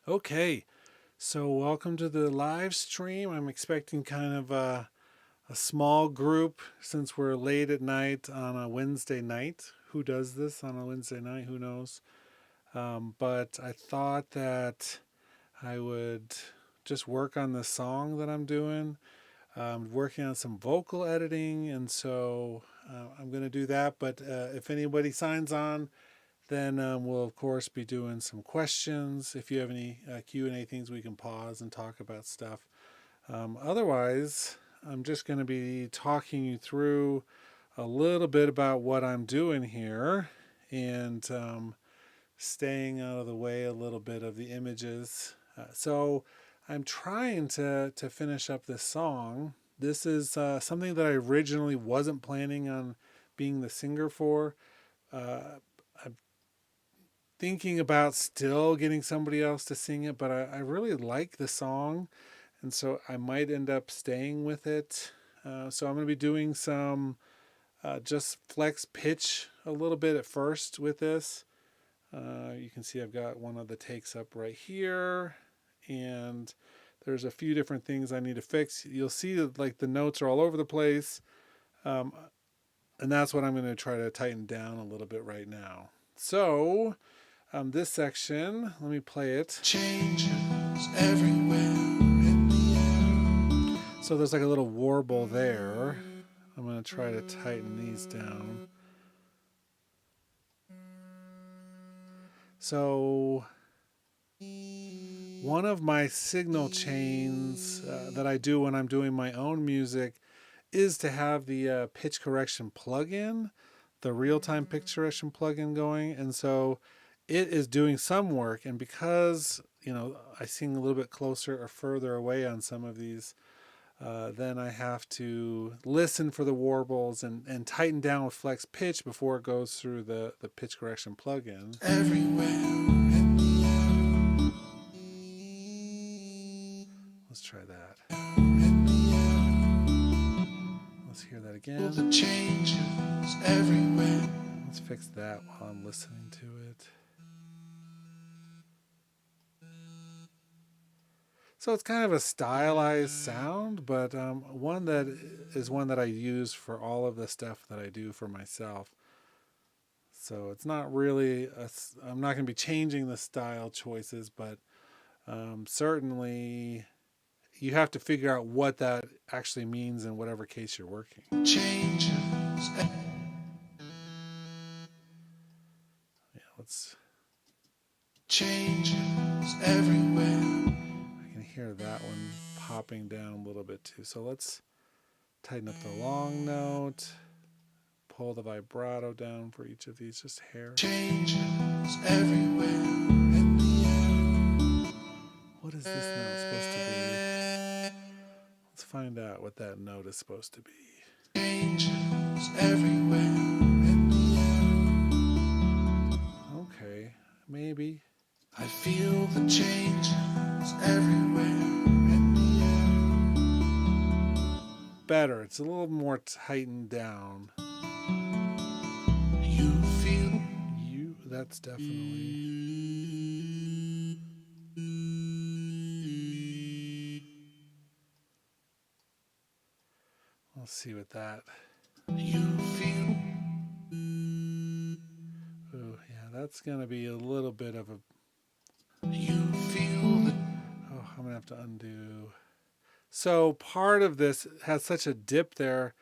Okay, so welcome to the live stream. I'm expecting kind of a small group since we're late at night on a Wednesday night. Who does this on a Wednesday night? Who knows? But I thought that I would just work on the song that I'm doing. I'm working on some vocal editing, and so I'm going to do that. But if anybody signs on, then we'll of course be doing some questions. If you have any Q&A things, we can pause and talk about stuff. Otherwise, I'm just going to be talking you through a little bit about what I'm doing here and staying out of the way a little bit of the images. So I'm trying to finish up this song. This is something that I originally wasn't planning on being the singer for. I'm thinking about still getting somebody else to sing it, but I really like the song, and so I might end up staying with it. So I'm going to be doing some just flex pitch a little bit at first with this. You can see I've got one of the takes up right here, and there's a few different things I need to fix. You'll see that like the notes are all over the place, and that's what I'm going to try to tighten down a little bit right now. So this section, let me play it. Changes everywhere in the air. So there's like a little warble there. I'm going to try to tighten these down. So one of my signal chains that I do when I'm doing my own music is to have the pitch correction plugin, the real-time pitch correction plugin going. And so it is doing some work. And because, I sing a little bit closer or further away on some of these, then I have to listen for the warbles and tighten down with flex pitch before it goes through the pitch correction plugin. Everywhere. Let's try that. Let's hear that again. The changes everywhere. Let's fix that while I'm listening to it. So it's kind of a stylized sound, but one that I use for all of the stuff that I do for myself. So it's not really, I'm not going to be changing the style choices, but certainly you have to figure out what that actually means in whatever case you're working. Changes. Yeah, let's. Changes everywhere. I can hear that one popping down a little bit too. So let's tighten up the long note. Pull the vibrato down for each of these, just hair. Changes everywhere in the air. What is this note supposed to be? Let's find out what that note is supposed to be. Changes everywhere in the air. Okay, maybe. I feel the changes everywhere in the air. Better, it's a little more tightened down. You feel you, that's definitely. Let's see what that. You feel. Oh, yeah, that's going to be a little bit of a. You feel the. Oh, I'm going to have to undo. So part of this has such a dip there,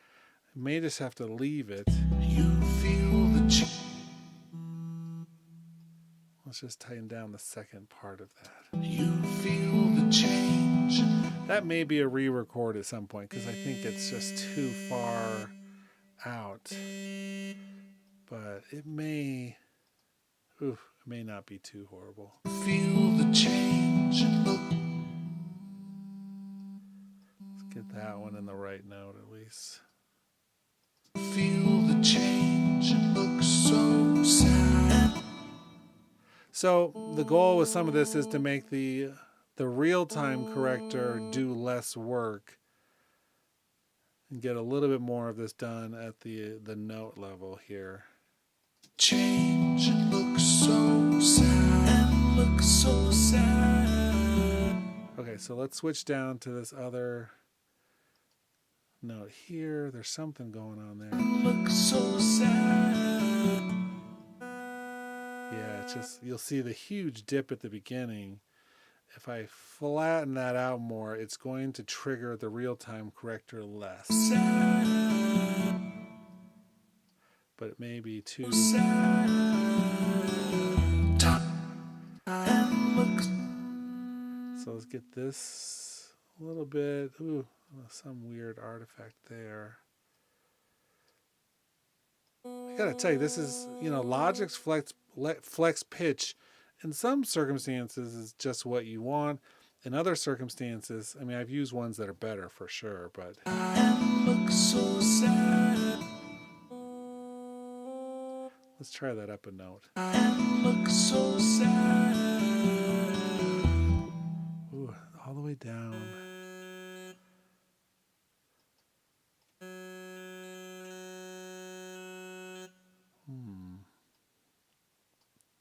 I may just have to leave it. You feel the. Let's just tighten down the second part of that. You feel the change. That may be a re-record at some point because I think it's just too far out. But it may not be too horrible. Feel the change and look. Let's get that one in the right note at least. Feel the change and look so sad. So the goal with some of this is to make the real-time corrector do less work and get a little bit more of this done at the note level here. Change and look so sad. And look so sad. so let's switch down to this other note here. There's something going on there. Look so sad. Yeah, it's just, you'll see the huge dip at the beginning. If I flatten that out more, it's going to trigger the real-time corrector less. Sad. But it may be too... Sad. So let's get this a little bit. Ooh, some weird artifact there. I gotta tell you, this is, Logic's flex pitch in some circumstances is just what you want. In other circumstances, I mean, I've used ones that are better for sure, but... Look so sad. Let's try that up a note. Look so sad. Ooh, all the way down.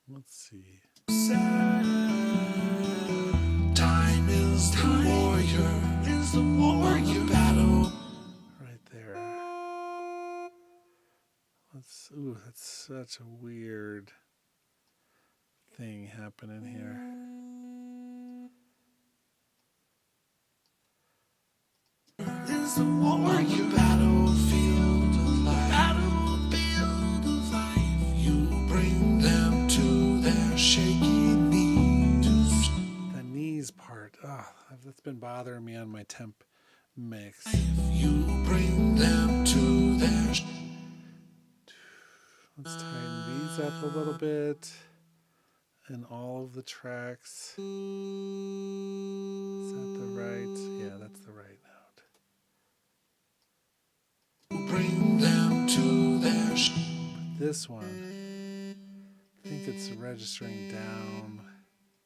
Let's see. Sad. Time is the warrior. Is the warrior battle. Right there. Ooh, that's such a weird thing happening here. Is the warrior battlefield of life. Battlefield of life. You bring them to their shaky knees. The knees part, that's been bothering me on my temp mix. You bring them to their... Let's tighten these up a little bit. And all of the tracks. Is that the right? Yeah, that's the right note. Bring them to their... But this one, I think it's registering down.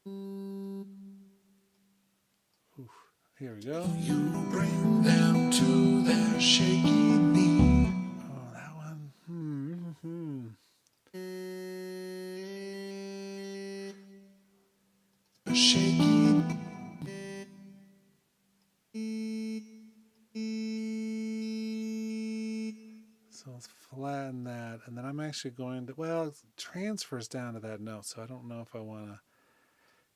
Ooh, here we go. You bring them to their shaky knee. Oh, that one. Shaky. So let's flatten that, and then I'm actually going to, well, it transfers down to that note, so I don't know if I want to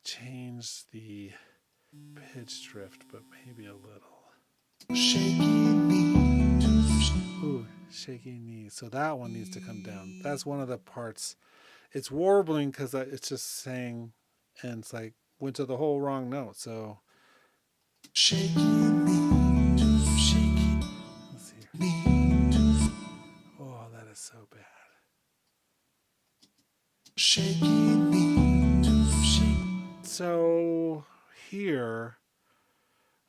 change the pitch drift, but maybe a little. Shaky knees. Ooh, shaky knees. So that one needs to come down. That's one of the parts. It's warbling because it's just saying, and it's like, went to the whole wrong note, so. Shaky knees. Shaky. Let's see here. Knees. Oh, that is so bad. Shaky knees. Shaky. So here,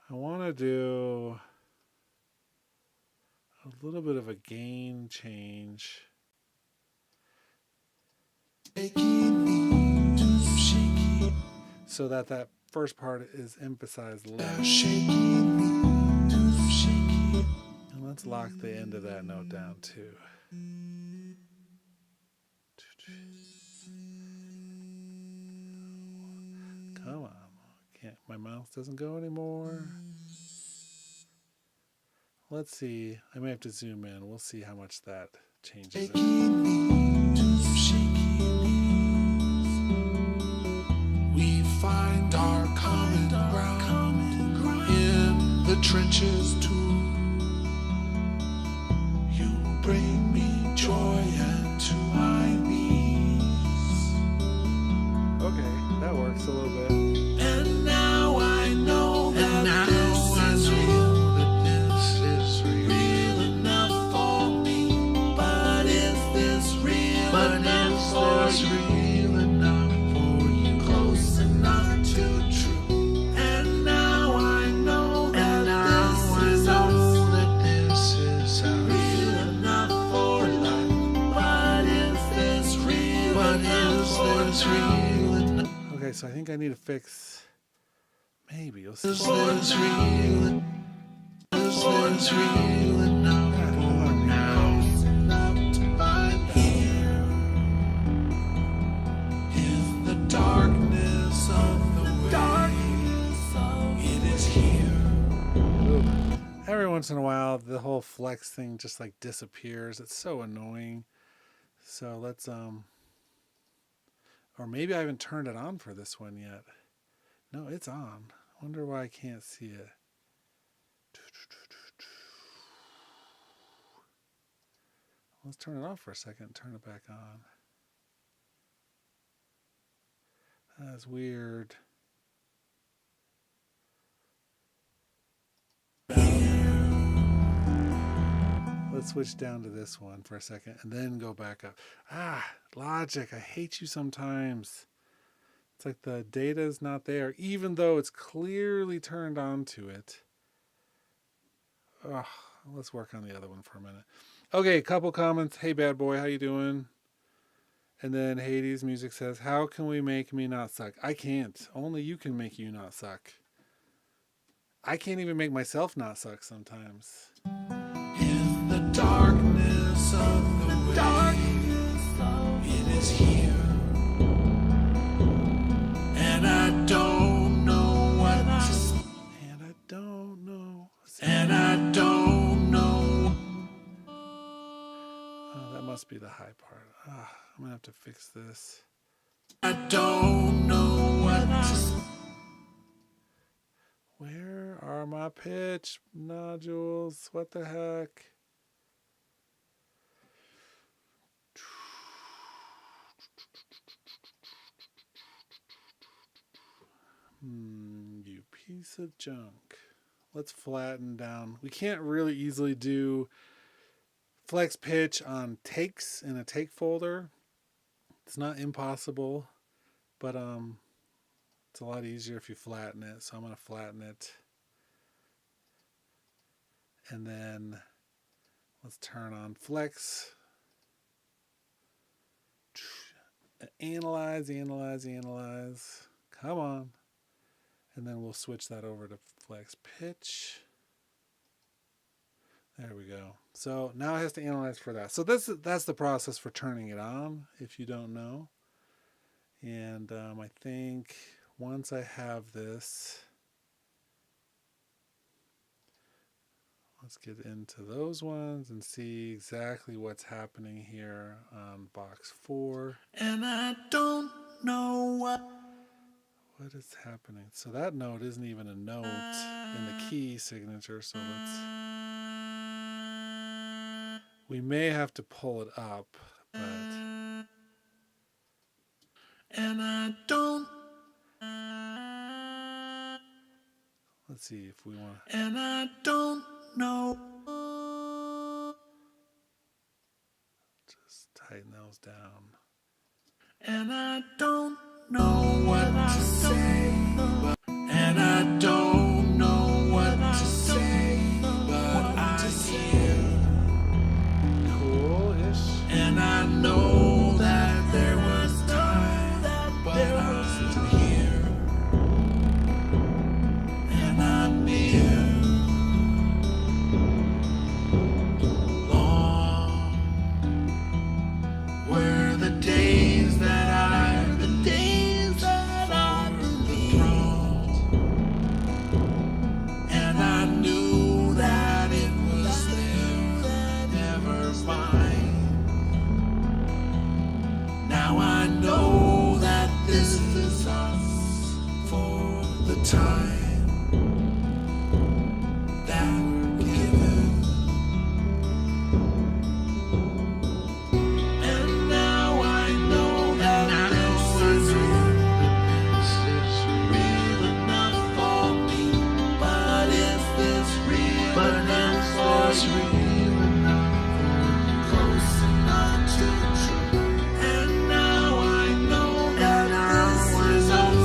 I want to do a little bit of a gain change. Shaky knees. Shaky. So that first part is emphasized less. Shaky knees. Shaky. And let's lock the end of that note down too. Come on. My mouse doesn't go anymore. Let's see. I may have to zoom in. We'll see how much that changes it. We find our common ground in the trenches too. You bring me joy and to my knees. Okay, that works a little bit. And now I know that this is real. That this is real enough for me. But is this real? But is this real enough for you? Close enough to true. And now I know that this is real enough for life. But is this real enough for life? Okay, so I think I need to fix. Maybe you'll see. This one's real. This one's real enough for now. Enough to find here. In the darkness of the way. It every once in a while the whole flex thing just like disappears. It's so annoying. So let's or maybe I haven't turned it on for this one yet. No, it's on. I wonder why I can't see it. Let's turn it off for a second and turn it back on. That's weird. Let's switch down to this one for a second and then go back up. Logic, I hate you sometimes. It's like the data is not there, even though it's clearly turned on to it. Let's work on the other one for a minute. Okay, couple comments. Hey, bad boy, how you doing? And then Hades Music says, how can we make me not suck? I can't. Only you can make you not suck. I can't even make myself not suck sometimes. In the darkness of the way, it is here, and I don't know what to say, And I don't know. and I don't know. Oh, that must be the high part. I'm going to have to fix this. I don't know what to say. Where are my pitch nodules? What the heck? You piece of junk. Let's flatten down. We can't really easily do flex pitch on takes in a take folder. It's not impossible, but it's a lot easier if you flatten it. So I'm going to flatten it. And then let's turn on flex. Analyze. Come on. And then we'll switch that over to flex pitch. There we go. So now it has to analyze for that. So that's the process for turning it on, if you don't know. And I think once I have this, let's get into those ones and see exactly what's happening here on box 4. And I don't know what is happening. So that note isn't even a note in the key signature. So we may have to pull it up, but and I don't. Let's see if we want. And I don't know. Just tighten those down. And I don't know what to say. And I don't know what to say. But I hear. Cool-ish. And I know that there was time, but I wasn't here. And I'm near. Long were the days that I've been thrown. And I knew that it was there, never mine. Now I know that this is us for the time that we're given. And now I know that this is real enough for me. But is this real enough for you? Close enough to true. And now I know that this is us.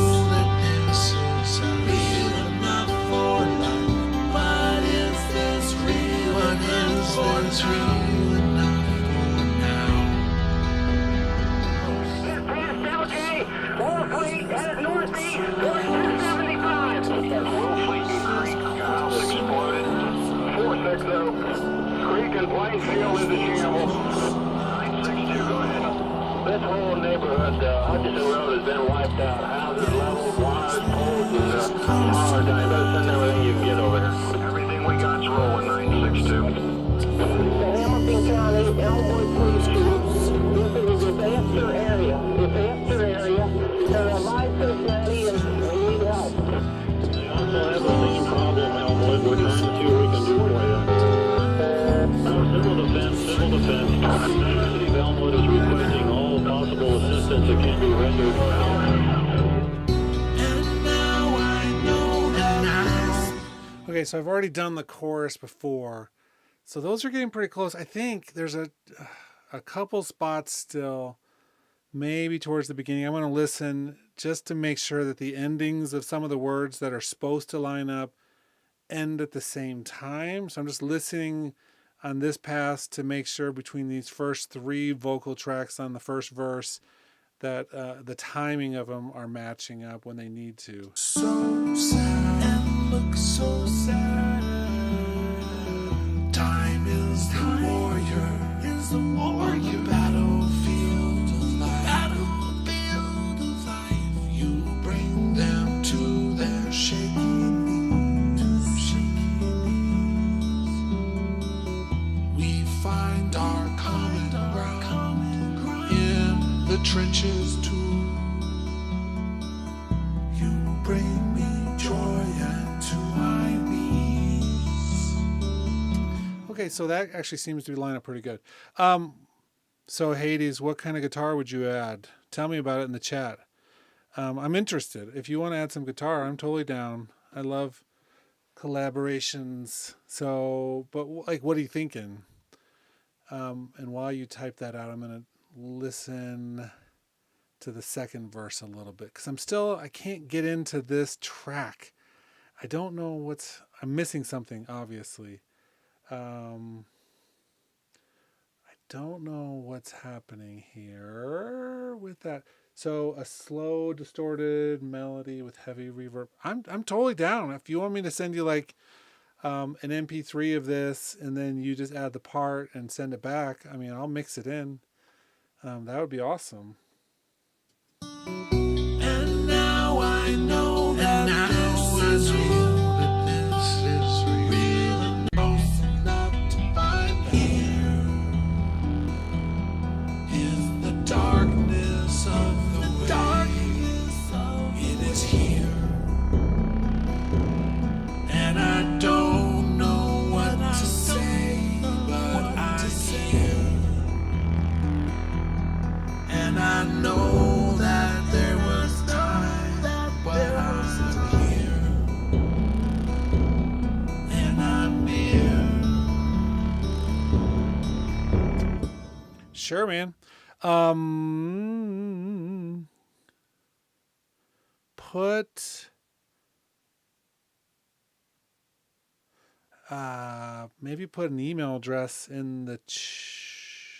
Real enough for life. But is this real enough for now? Past Algae, Wall Fleet, headed northeast, course 275. Wall Fleet and Creek, house exploded. 460. Creek and Plainfield is a shamble. 962, go ahead. This whole neighborhood, Hutchinson Road has been wiped out. Houses leveled, wires, poles, and power. I better send everything you can get over here. Everything we got's rolling. surrendered. And now I know that Okay, so I've already done the chorus before. So those are getting pretty close. I think there's a couple spots still, maybe towards the beginning. I'm going to listen just to make sure that the endings of some of the words that are supposed to line up end at the same time. So I'm just listening on this pass to make sure between these first three vocal tracks on the first verse that the timing of them are matching up when they need to. so sad and look so sad. Time is the warrior, on the battlefield of life. Battlefield of life. You bring them to their shaking knees. We find our common ground in the trenches too. You bring me joy and to my knees. Okay, so that actually seems to be lining up pretty good. So Hades, what kind of guitar would you add? Tell me about it in the chat. I'm interested. If you want to add some guitar, I'm totally down. I love collaborations. So, but like, what are you thinking? And while you type that out, I'm going to listen to the second verse a little bit because I can't get into this track. I don't know I'm missing something, obviously. I don't know what's happening here with that. So a slow, distorted melody with heavy reverb. I'm totally down. If you want me to send you like an MP3 of this and then you just add the part and send it back, I mean, I'll mix it in. That would be awesome. And now I know that this is real. That this is real and close enough to find here is the darkness of the way. It is here, and I don't know what to say, but I'm here, and I know that there was time, but I'm here, and I'm near. Sure, man. Maybe put an email address in the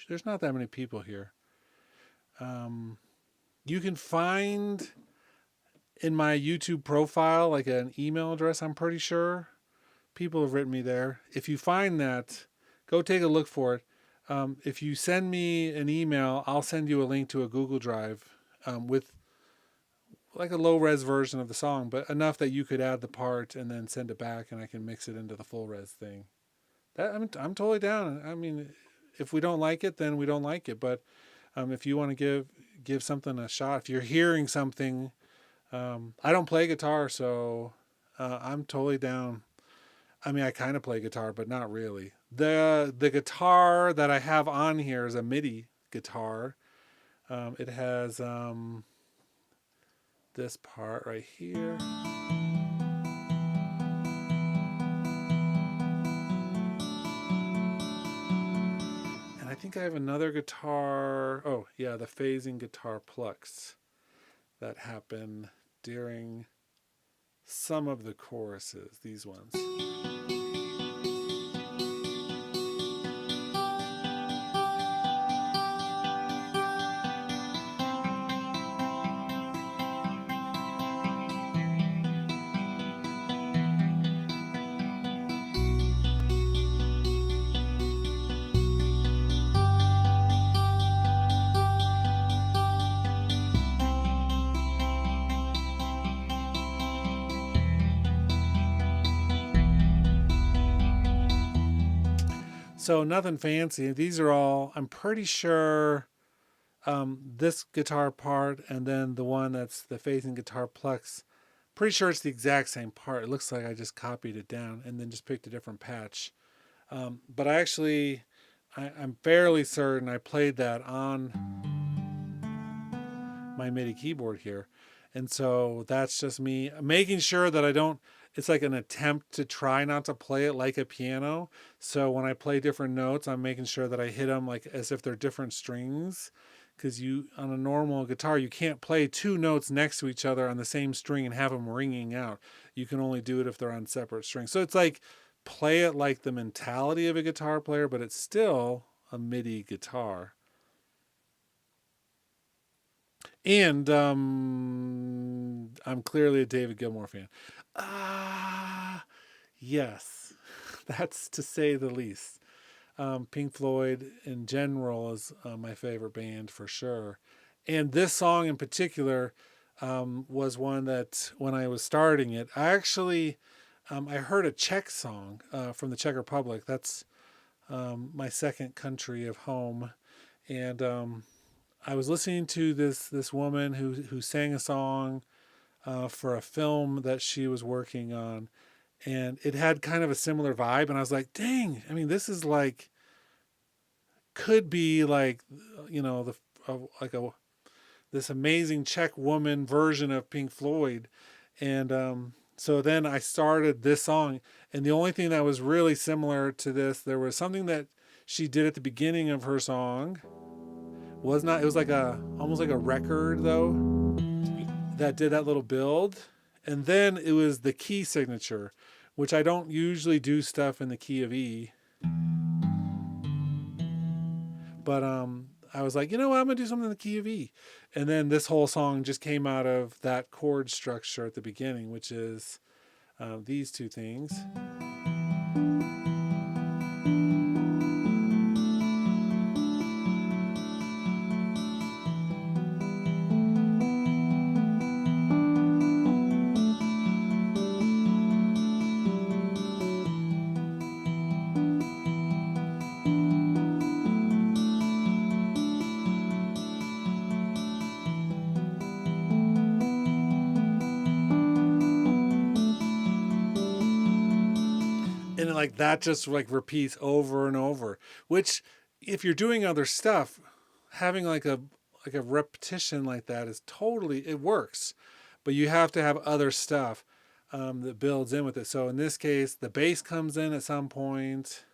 there's not that many people here. You can find in my YouTube profile like an email address, I'm pretty sure. People have written me there. If you find that, go take a look for it. If you send me an email, I'll send you a link to a Google Drive with like a low-res version of the song, but enough that you could add the part and then send it back and I can mix it into the full-res thing. I'm totally down. I mean, if we don't like it, then we don't like it. But if you want to give something a shot, if you're hearing something, I don't play guitar, so I'm totally down. I mean, I kind of play guitar, but not really. The guitar that I have on here is a MIDI guitar. It has this part right here. And I think I have another guitar. Oh, yeah, the phasing guitar plucks that happen during some of the choruses, these ones. So nothing fancy. These are all, I'm pretty sure, this guitar part and then the one that's the phasing guitar plucks, pretty sure it's the exact same part. It looks like I just copied it down and then just picked a different patch. But I'm fairly certain I played that on my MIDI keyboard here. And so that's just me making sure that I don't, it's like an attempt to try not to play it like a piano. So when I play different notes, I'm making sure that I hit them like as if they're different strings. Because you, on a normal guitar, you can't play two notes next to each other on the same string and have them ringing out. You can only do it if they're on separate strings. So it's like play it like the mentality of a guitar player, but it's still a MIDI guitar. And I'm clearly a David Gilmour fan. Yes, that's to say the least. Pink Floyd in general is my favorite band for sure. And this song in particular was one that when I was starting it, I actually, I heard a Czech song from the Czech Republic. That's my second country of home. And I was listening to this woman who sang a song for a film that she was working on, and it had kind of a similar vibe. And I was like, "Dang! I mean, this is like could be like the like a this amazing Czech woman version of Pink Floyd." And so then I started this song, and the only thing that was really similar to this, there was something that she did at the beginning of her song. Was not, it was like a almost like a record though that did that little build, and then it was the key signature, which I don't usually do stuff in the key of E, but I was like, you know what, I'm gonna do something in the key of E, and then this whole song just came out of that chord structure at the beginning, which is these two things. And like that just like repeats over and over, which if you're doing other stuff, having like a repetition like that is totally, it works, but you have to have other stuff that builds in with it. So in this case, the bass comes in at some point.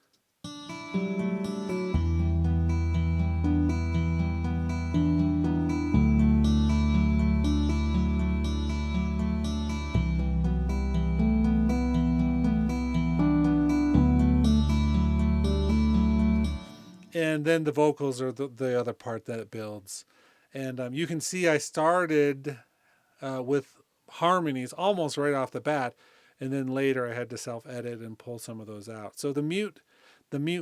And then the vocals are the other part that it builds. And you can see I started with harmonies almost right off the bat, and then later I had to self-edit and pull some of those out. So the mute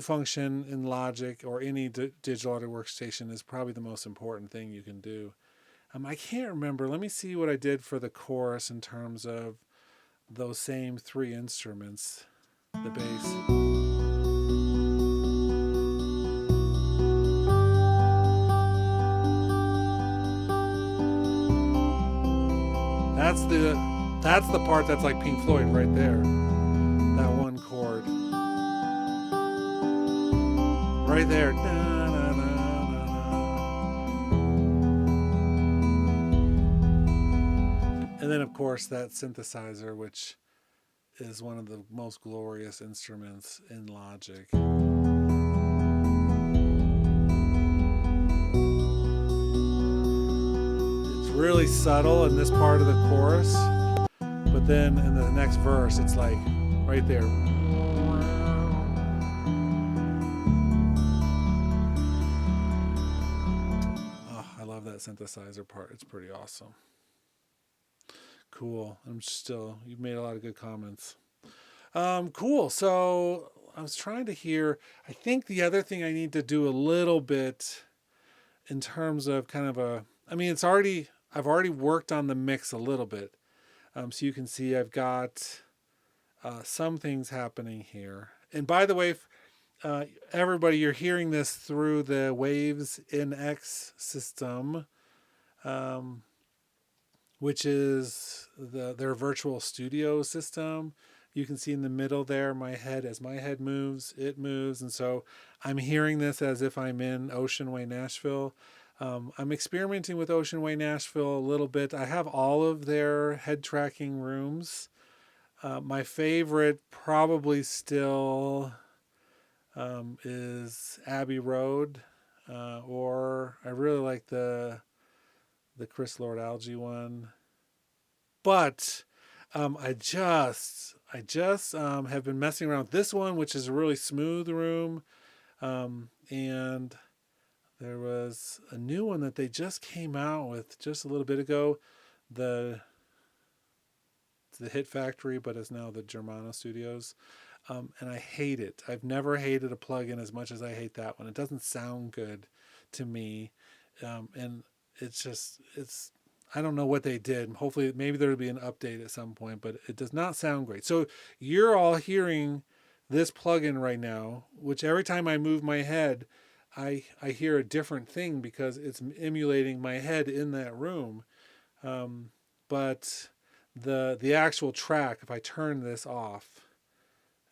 function in Logic or any digital audio workstation is probably the most important thing you can do. I can't remember. Let me see what I did for the chorus in terms of those same three instruments. The bass. That's the part that's like Pink Floyd right there. That one chord. Right there. And then of course that synthesizer, which is one of the most glorious instruments in Logic. Really subtle in this part of the chorus, but then in the next verse it's like right there. Oh, I love that synthesizer part. It's pretty awesome. Cool. You've made a lot of good comments. Cool. So I was trying to hear, I think the other thing I need to do a little bit in terms of kind of I've already worked on the mix a little bit. So you can see I've got some things happening here. And by the way, everybody, you're hearing this through the Waves NX system, which is their virtual studio system. You can see in the middle there, as my head moves, it moves. And so I'm hearing this as if I'm in Ocean Way, Nashville. I'm experimenting with Ocean Way Nashville a little bit. I have all of their head tracking rooms. My favorite probably still is Abbey Road, or I really like the Chris Lord Algae one. But I just have been messing around with this one, which is a really smooth room, and there was a new one that they just came out with just a little bit ago. It's the Hit Factory, but it's now the Germano Studios. And I hate it. I've never hated a plugin as much as I hate that one. It doesn't sound good to me. And it's I don't know what they did. Hopefully, maybe there'll be an update at some point, but it does not sound great. So you're all hearing this plugin right now, which every time I move my head, I hear a different thing because it's emulating my head in that room. But the actual track, if I turn this off,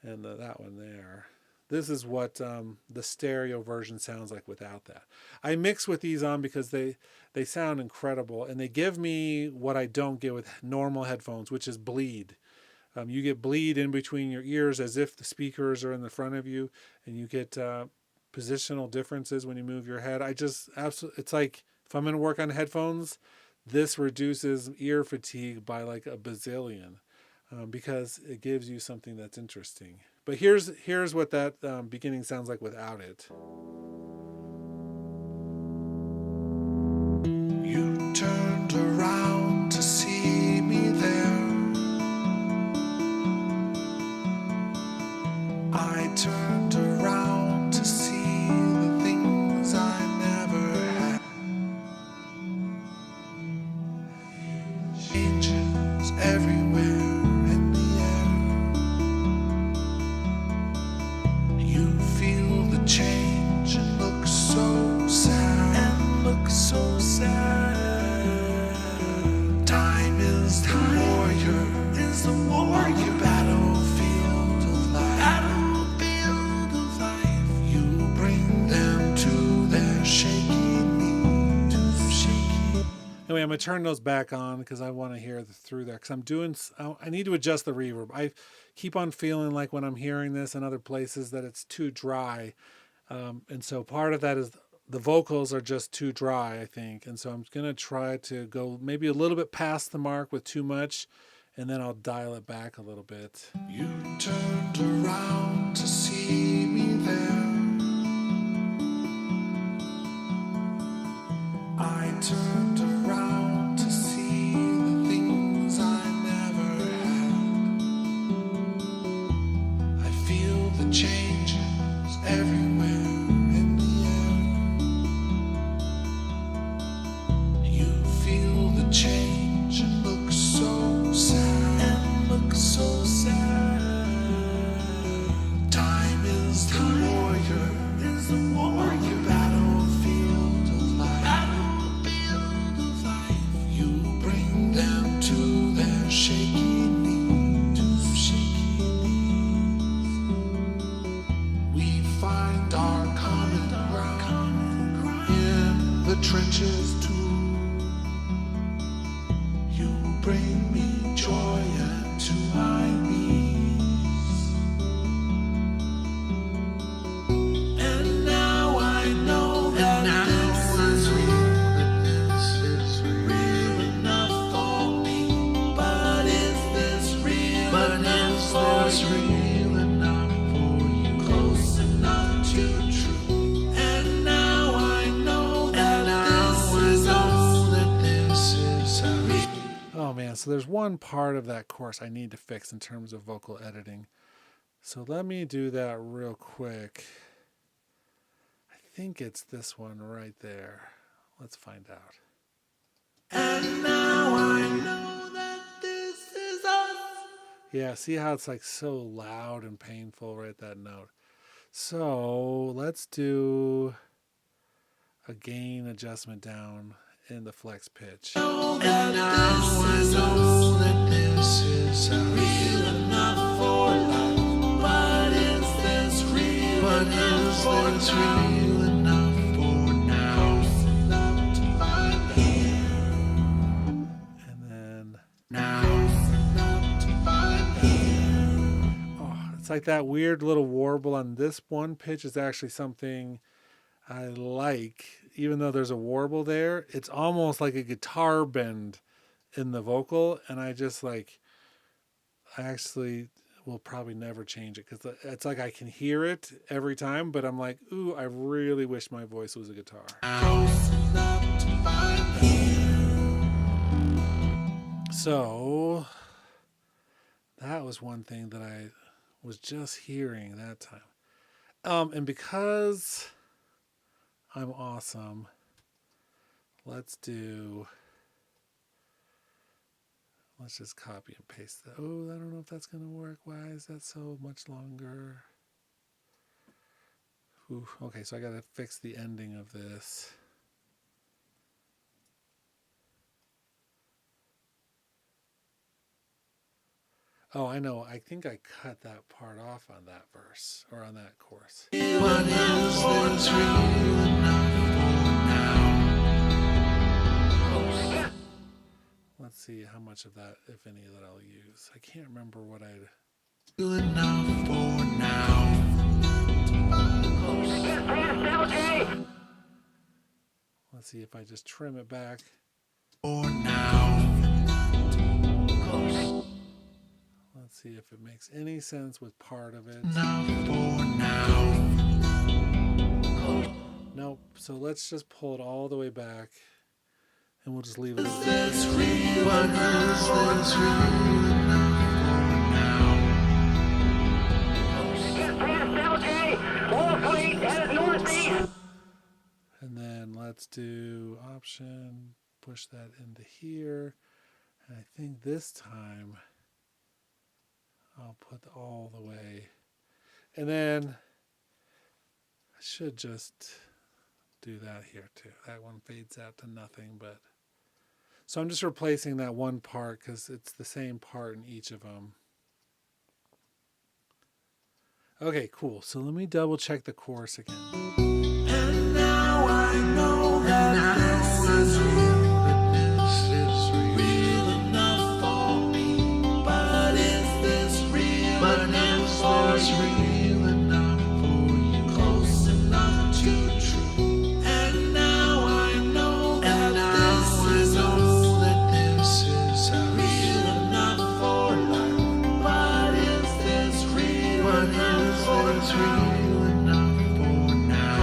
and that one there, this is what the stereo version sounds like without that. I mix with these on because they sound incredible, and they give me what I don't get with normal headphones, which is bleed. You get bleed in between your ears as if the speakers are in the front of you, and you get positional differences when you move your head. It's like if I'm going to work on headphones, this reduces ear fatigue by like a bazillion, because it gives you something that's interesting. But here's what that beginning sounds like without it. You turned around to see me there. I turned around to see the things I never had. Changes everywhere in the air. You feel the change and look so sad. And look so sad. Time is the warrior. Is the warrior. Battlefield of life. Battlefield of life. You bring them to their shaking knees. Anyway, I'm going to turn those back on because I want to hear through there. Because I need to adjust the reverb. I keep on feeling like when I'm hearing this in other places that it's too dry. And so part of that is the vocals are just too dry, I think. And so I'm going to try to go maybe a little bit past the mark with too much, and then I'll dial it back a little bit. You turned around to see me there. I turned around to see the things I never had. I feel the changes everywhere in the air. You feel the change and look so sad. And look so sad. Time is the warrior. Is the warrior. Battlefield of life. Battlefield of life. You bring them to their shaking knees. To shaking knees. We find our common ground in the trenches too. You bring me joy into my knees. And now I know that this is real enough for me. But is this real enough for you? Close enough to true. And now I know that this is real. Oh man, so there's one part of that course I need to fix in terms of vocal editing. So let me do that real quick. I think it's this one right there. Let's find out. And now I know that this is us. Yeah, see how it's like so loud and painful right at that note. So let's do a gain adjustment down in the flex pitch. And now I know that this is real enough for life. But is this real enough for now? It's like that weird little warble on this one pitch is actually something I like. Even though there's a warble there, it's almost like a guitar bend in the vocal. And I actually will probably never change it because it's like I can hear it every time, but I'm like, ooh, I really wish my voice was a guitar. So that was one thing that I was just hearing that time. And because I'm awesome, let's just copy and paste that. Oh, I don't know if that's going to work. Why is that so much longer? Ooh, okay, so I got to fix the ending of this. Oh, I know. I think I cut that part off on that verse or on that chorus. But is this real enough for now? Let's see how much of that, if any, that I'll use. I can't remember what I'd... Good enough for now. Let's see if I just trim it back. For now. Let's see if it makes any sense with part of it. Enough for now. Nope. So let's just pull it all the way back. And we'll just leave it. Is this real? But is this real enough for now? And then let's do option, push that into here. And I think this time I'll put all the way. And then I should just do that here too. That one fades out to nothing, but so I'm just replacing that one part because it's the same part in each of them. Okay, cool. So let me double check the chorus again. And now I know that this is real. Real enough for me. But is this real? But is this real enough for you? Close enough to true. And now I know that this is real enough for life. But is this real enough for real enough for now?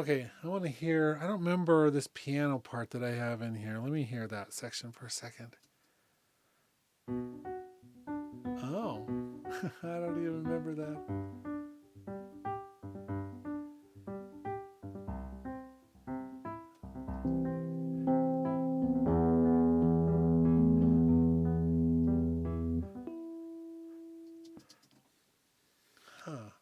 Okay, I want to hear. I don't remember this piano part that I have in here. Let me hear that section for a second. Oh, I don't even remember that. Huh.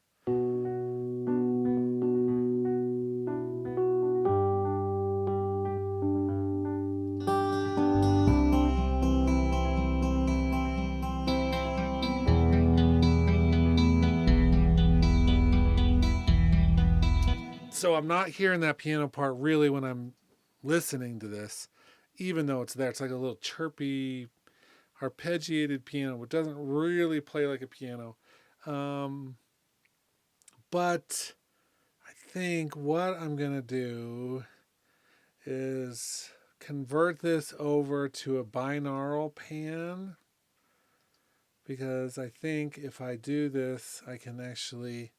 So I'm not hearing that piano part really when I'm listening to this, even though it's there. It's like a little chirpy, arpeggiated piano, which doesn't really play like a piano. Um, but I think what I'm going to do is convert this over to a binaural pan, because I think if I do this, I can actually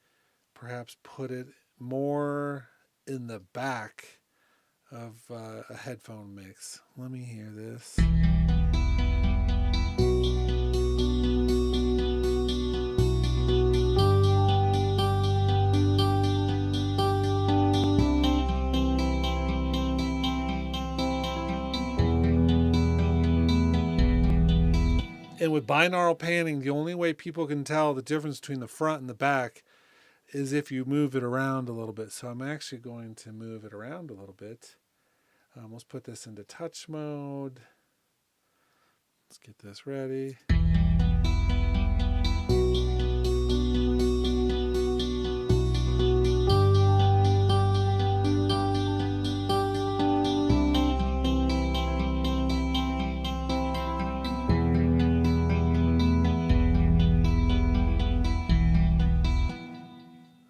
perhaps put it more in the back of a headphone mix. Let me hear this. And with binaural panning, the only way people can tell the difference between the front and the back is if you move it around a little bit. So I'm actually going to move it around a little bit. Let's put this into touch mode. Let's get this ready.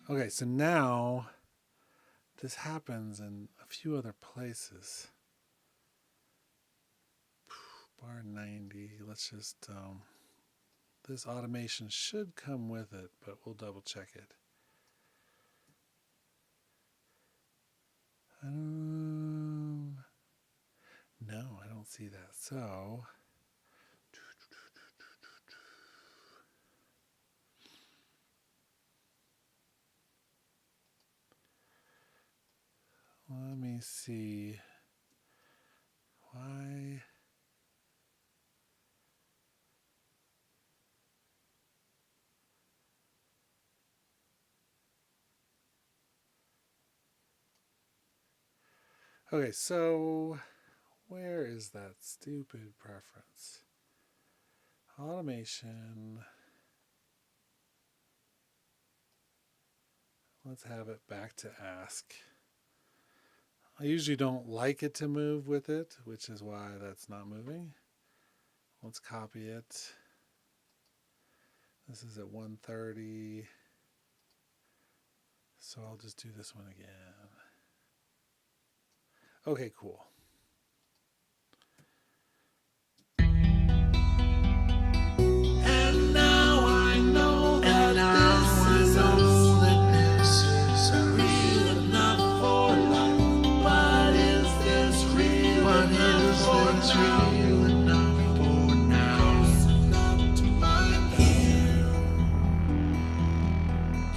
Okay, so now this happens in a few other places. Bar 90. Let's just, this automation should come with it, but we'll double check it. No, I don't see that. So, let me see. Why? Okay, so where is that stupid preference? Automation. Let's have it back to ask. I usually don't like it to move with it, which is why that's not moving. Let's copy it. This is at 130. So I'll just do this one again. Okay, cool. And now I know that this is real enough for life. But is this real enough for now? Not to my ear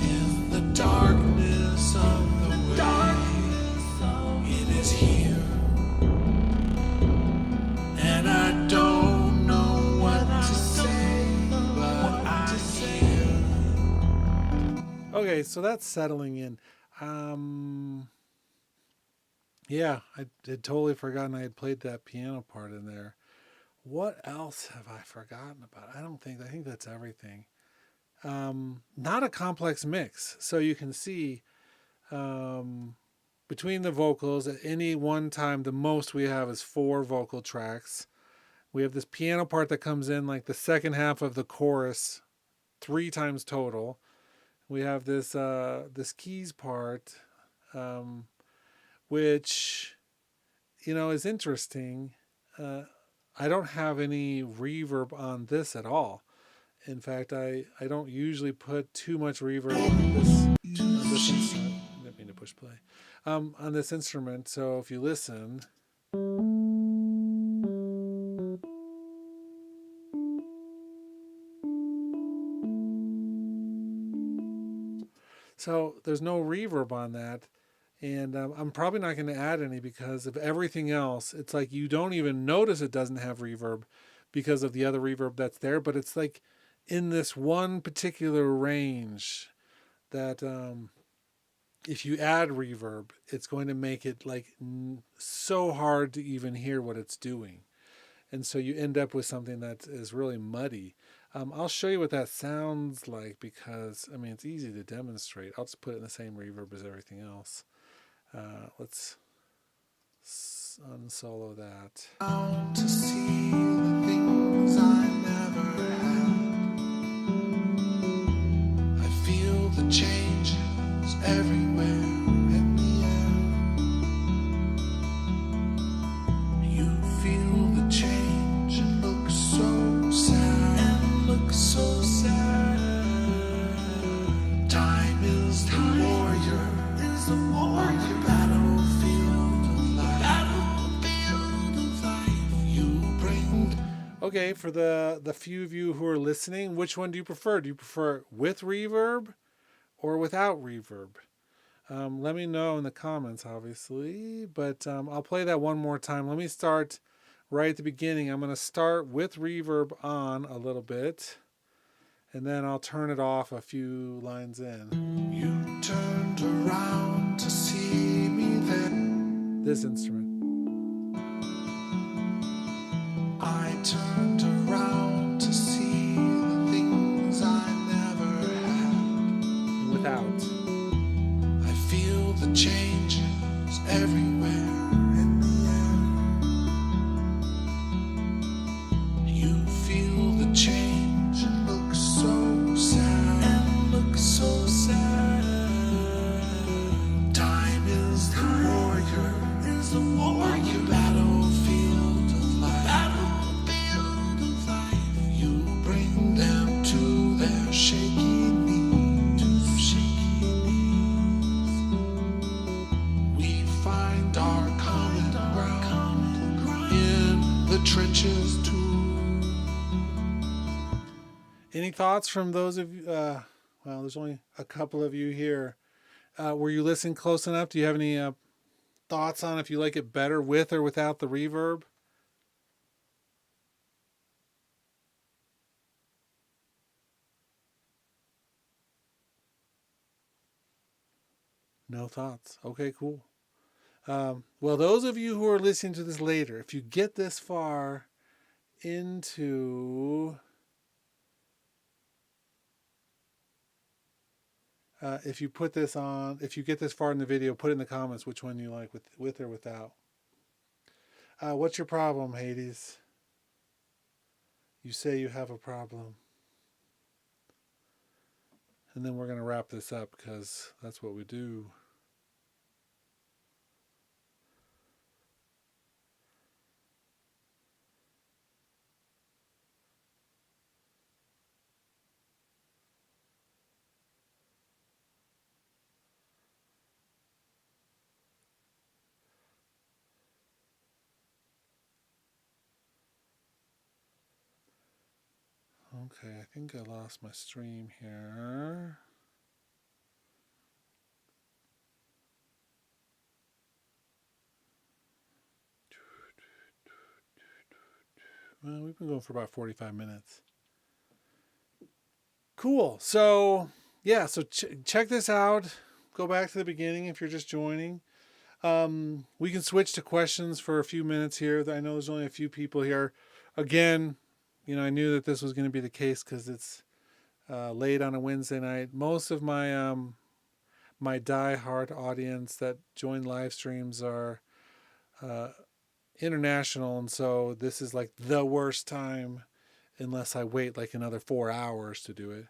is the darkness of the way. It is here, and I don't know what to say, but I'm here. Okay, so that's settling in. Yeah, I had totally forgotten I had played that piano part in there. What else have I forgotten about? I think that's everything. Not a complex mix. So you can see between the vocals at any one time, the most we have is 4 vocal tracks. We have this piano part that comes in like the second half of the chorus 3 times total. We have this this keys part, which, you know, is interesting. I don't have any reverb on this at all. In fact, I don't usually put too much reverb on this. Didn't mean to push play. on this instrument. So if you listen, so there's no reverb on that. And I'm probably not going to add any because of everything else. It's like you don't even notice it doesn't have reverb because of the other reverb that's there. But it's like in this one particular range that if you add reverb, it's going to make it like so hard to even hear what it's doing. And so you end up with something that is really muddy. I'll show you what that sounds like because, I mean, it's easy to demonstrate. I'll just put it in the same reverb as everything else. Let's unsolo that. Out to see the things I never had. I feel the changes everywhere in the air. You feel the change and look so sad. And look so sad. Time is the warrior. Is the warrior. Battlefield of life. Battlefield of life. You bring. Okay, for the few of you who are listening, which one do you prefer? Do you prefer with reverb or without reverb? Let me know in the comments, obviously. But I'll play that one more time. Let me start right at the beginning. I'm going to start with reverb on a little bit. And then I'll turn it off a few lines in. You turned around to see me then. This instrument. I turned around to see the things I never had. Without. I feel the changes everywhere in the air. You feel the change and look so sad. And look so sad. Time is the warrior. Is the warrior. Battlefield of life. Battlefield of life. You bring them to their shaky knees. To shaky knees. We find our common ground in the trenches too. Any thoughts from those of you? Well, there's only a couple of you here. Were you listening close enough? Do you have any thoughts on if you like it better with or without the reverb? No thoughts. Okay, cool. Well, those of you who are listening to this later, if you get this far into if you put this on, if you get this far in the video, put in the comments which one you like, with or without. What's your problem, Hades? You say you have a problem. And then we're going to wrap this up because that's what we do. Okay, I think I lost my stream here. Well, we've been going for about 45 minutes. Cool. So, yeah, so check this out. Go back to the beginning if you're just joining. We can switch to questions for a few minutes here. I know there's only a few people here. Again, you know, I knew that this was going to be the case because it's late on a Wednesday night. Most of my my die-hard audience that join live streams are international, and so this is like the worst time unless I wait like another 4 hours to do it.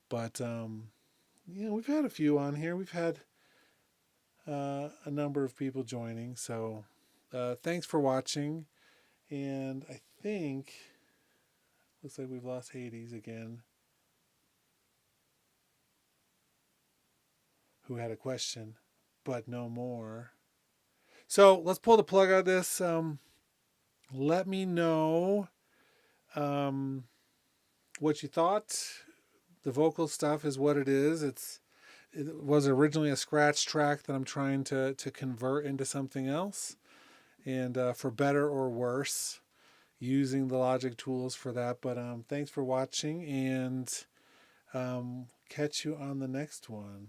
But you know, we've had a few on here. We've had a number of people joining, so thanks for watching. And I think looks like we've lost Hades again, who had a question. but no more. So let's pull the plug out of this. Let me know what you thought. The vocal stuff is what it is. It was originally a scratch track that I'm trying to convert into something else, and for better or worse, using the Logic tools for that. But thanks for watching, and catch you on the next one.